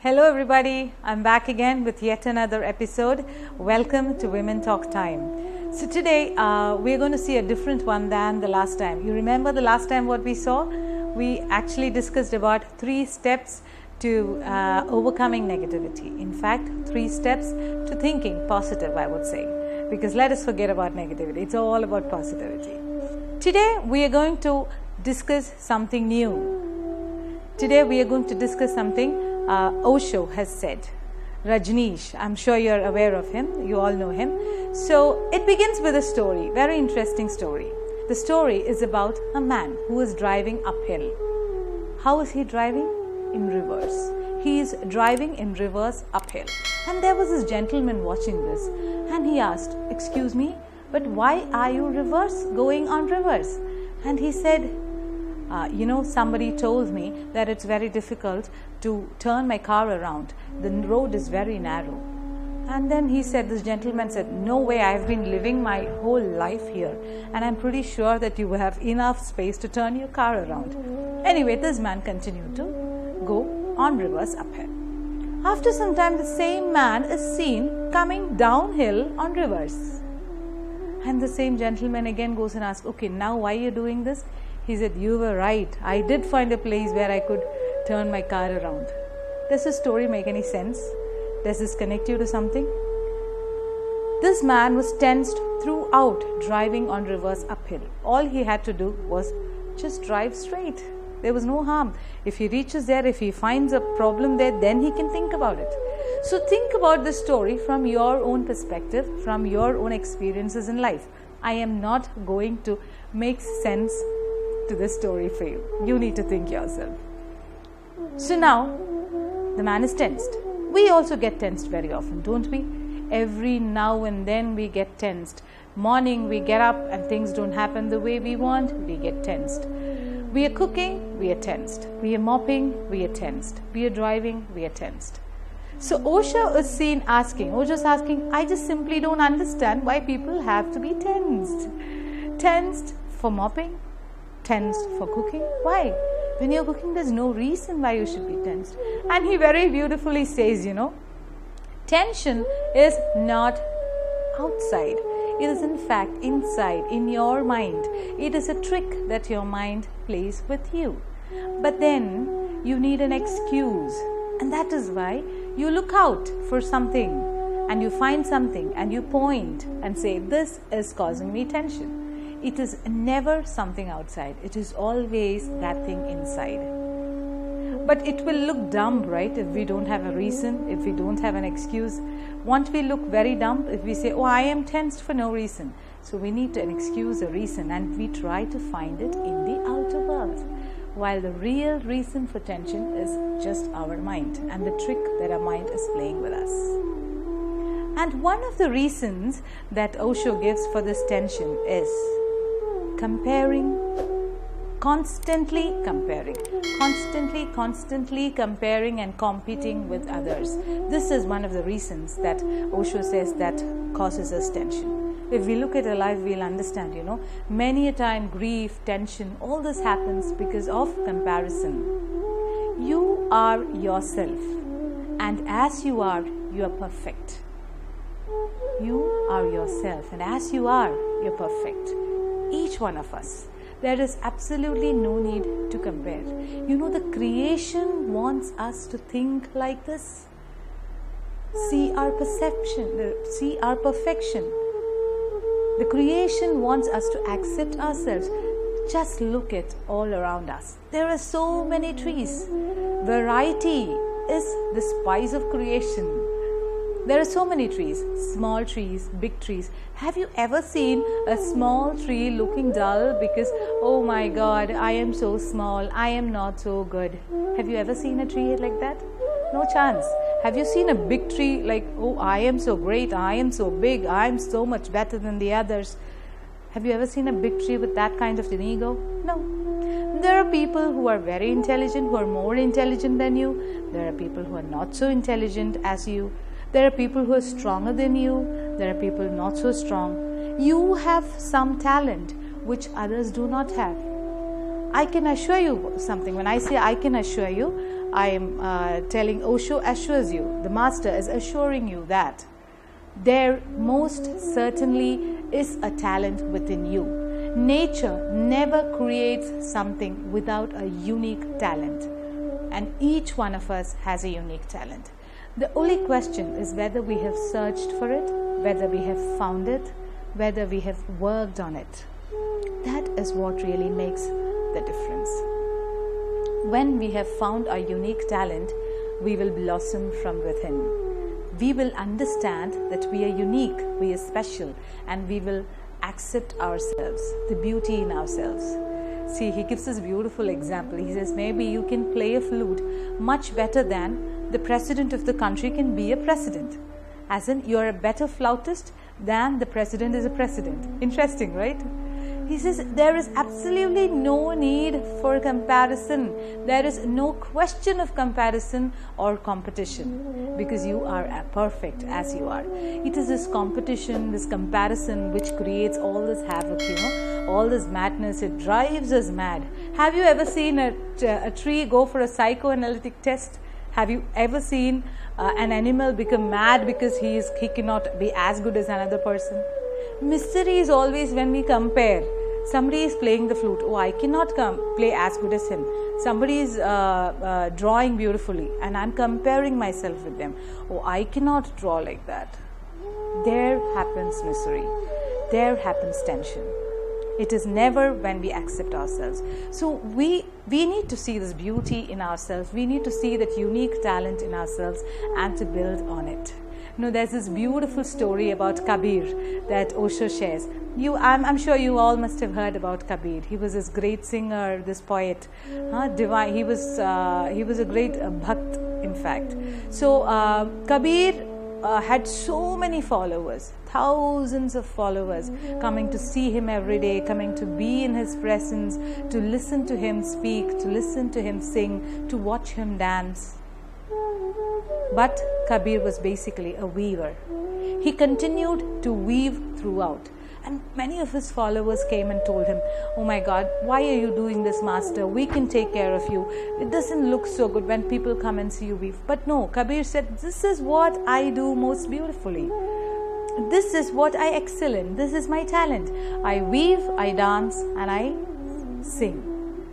Hello everybody, I'm back again with yet another episode. Welcome to Women Talk Time. So today we're going to see a different one than the last time. You remember the last time what we saw? We actually discussed about 3 steps to overcoming negativity. In fact, 3 steps to thinking positive, I would say. Because let us forget about negativity. It's all about positivity. Today we are going to discuss something new. Today we are going to discuss something Osho has said. Rajneesh, I'm sure you're aware of him. You all know him. So it begins with a story, very interesting story. The story is about a man who is driving uphill. How is he driving? In reverse. He is driving in reverse uphill. And there was this gentleman watching this, and he asked, "Excuse me, but why are you going on reverse?" And he said, somebody told me that it's very difficult to turn my car around. The road is very narrow. And then this gentleman said, "No way, I've been living my whole life here, and I'm pretty sure that you have enough space to turn your car around." Anyway, this man continued to go on reverse uphill. After some time, the same man is seen coming downhill on reverse. And the same gentleman again goes and asks, "Okay, now why are you doing this?" He said, "You were right. I did find a place where I could turn my car around." Does this story make any sense? Does this connect you to something? This man was tensed throughout driving on reverse uphill. All he had to do was just drive straight. There was no harm. If he reaches there, if he finds a problem there, then he can think about it. So think about this story from your own perspective, from your own experiences in life. I am not going to make sense to this story for you. You need to think yourself. So now, the man is tensed. We also get tensed very often, don't we? Every now and then we get tensed. Morning we get up and things don't happen the way we want, we get tensed. We are cooking, we are tensed. We are mopping, we are tensed. We are driving, we are tensed. So Osho is seen asking, "I just simply don't understand why people have to be tensed." Tensed for mopping, tensed for cooking. Why? When you're cooking, there's no reason why you should be tensed. And he very beautifully says, tension is not outside. It is in fact inside, in your mind. It is a trick that your mind plays with you. But then you need an excuse. And that is why you look out for something and you find something and you point and say, "This is causing me tension." It is never something outside. It is always that thing inside. But it will look dumb, right? If we don't have a reason, if we don't have an excuse. Won't we look very dumb if we say, "Oh, I am tensed for no reason"? So we need an excuse, a reason, and we try to find it in the outer world. While the real reason for tension is just our mind and the trick that our mind is playing with us. And one of the reasons that Osho gives for this tension is comparing, constantly comparing and competing with others. This is one of the reasons that Osho says that causes us tension. If we look at our life, we'll understand, many a time grief, tension, all this happens because of comparison. You are yourself, and as you are perfect. You are yourself, and as you are, you're perfect. Each one of us. There is absolutely no need to compare. The creation wants us to think like this. See our perception, see our perfection. The creation wants us to accept ourselves. Just look at all around us. There are so many trees. Variety is the spice of creation. There are so many trees, small trees, big trees. Have you ever seen a small tree looking dull because, "Oh my God, I am so small, I am not so good"? Have you ever seen a tree like that? No chance. Have you seen a big tree like, "Oh, I am so great, I am so big, I am so much better than the others"? Have you ever seen a big tree with that kind of an ego? No. There are people who are very intelligent, who are more intelligent than you. There are people who are not so intelligent as you. There are people who are stronger than you. There are people not so strong. You have some talent which others do not have. I can assure you something. When I say I can assure you, I am telling Osho assures you, the master is assuring you that there most certainly is a talent within you. Nature never creates something without a unique talent, and each one of us has a unique talent. The only question is whether we have searched for it, whether we have found it, whether we have worked on it. That is what really makes the difference. When we have found our unique talent, we will blossom from within. We will understand that we are unique, we are special, and we will accept ourselves, the beauty in ourselves. See, he gives us a beautiful example. He says, maybe you can play a flute much better than the president of the country can be a president. As in, you're a better flautist than the president is a president. Interesting, right? He says there is absolutely no need for comparison. There is no question of comparison or competition, because you are perfect as you are. It is this competition, this comparison which creates all this havoc, all this madness. It drives us mad. Have you ever seen a tree go for a psychoanalytic test? Have you ever seen an animal become mad because he cannot be as good as another person? Mystery is always when we compare. Somebody is playing the flute. Oh, I cannot play as good as him. Somebody is drawing beautifully and I'm comparing myself with them. Oh, I cannot draw like that. There happens misery. There happens tension. It is never when we accept ourselves. So we need to see this beauty in ourselves. We need to see that unique talent in ourselves and to build on it. There's this beautiful story about Kabir that Osho shares. I'm sure you all must have heard about Kabir. He was this great singer, this poet, divine. He was a great bhakt, in fact. So Kabir had so many followers, thousands of followers coming to see him every day, coming to be in his presence, to listen to him speak, to listen to him sing, to watch him dance. But Kabir was basically a weaver. He continued to weave throughout. And many of his followers came and told him, "Oh my God, why are you doing this, Master? We can take care of you. It doesn't look so good when people come and see you weave." But no, Kabir said, "This is what I do most beautifully. This is what I excel in. This is my talent. I weave, I dance, and I sing.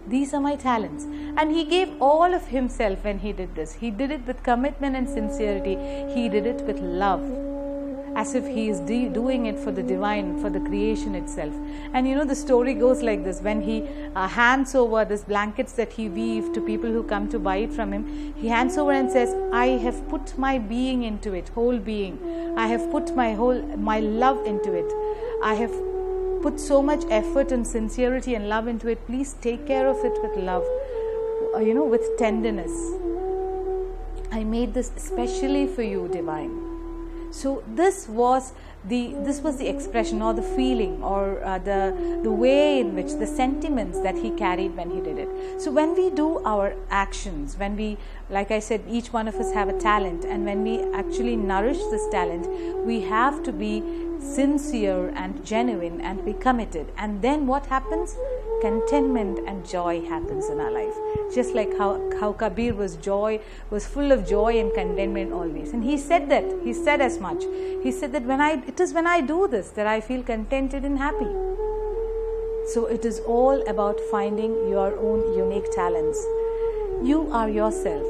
These are my talents." And he gave all of himself when he did this. He did it with commitment and sincerity. He did it with love, as if he is doing it for the divine, for the creation itself. And the story goes like this. When he hands over these blankets that he weaves to people who come to buy it from him, he hands over and says, "I have put my being into it, whole being. I have put my love into it. I have put so much effort and sincerity and love into it. Please take care of it with love, with tenderness. I made this especially for you, divine." So this was the expression or the feeling or the way in which the sentiments that he carried when he did it. So when we do our actions, when we, like I said, each one of us have a talent, and when we actually nourish this talent, we have to be sincere and genuine and be committed. And then what happens? Contentment and joy happens in our life. Just like how Kabir was full of joy and contentment always. And he said as much. He said that it is when I do this that I feel contented and happy. So it is all about finding your own unique talents. You are yourself.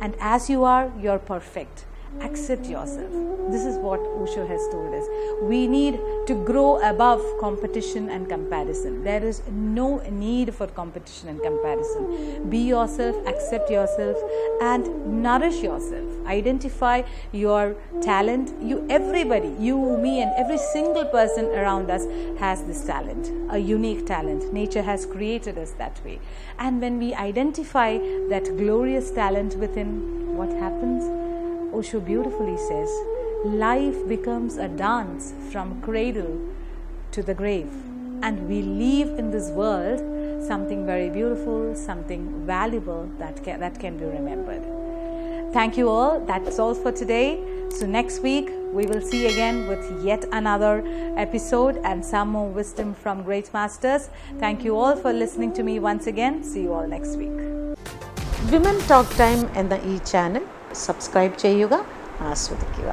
And as you are, you're perfect. Accept yourself. This is what Osho has told us. We need to grow above competition and comparison. There is no need for competition and comparison. Be yourself, accept yourself, and nourish yourself. Identify your talent. Everybody, you, me, and every single person around us has this talent, a unique talent. Nature has created us that way. And when we identify that glorious talent within, what happens? Osho beautifully says, life becomes a dance from cradle to the grave, and we leave in this world something very beautiful, something valuable that can be remembered. Thank you all. That's all for today. So next week We will see again with yet another episode and some more wisdom from great masters. Thank you all for listening to me once again. See you all next week. Women talk time എന്ന ഈ channel subscribe ചെയ്യുക, ആസ്വദിക്കുക.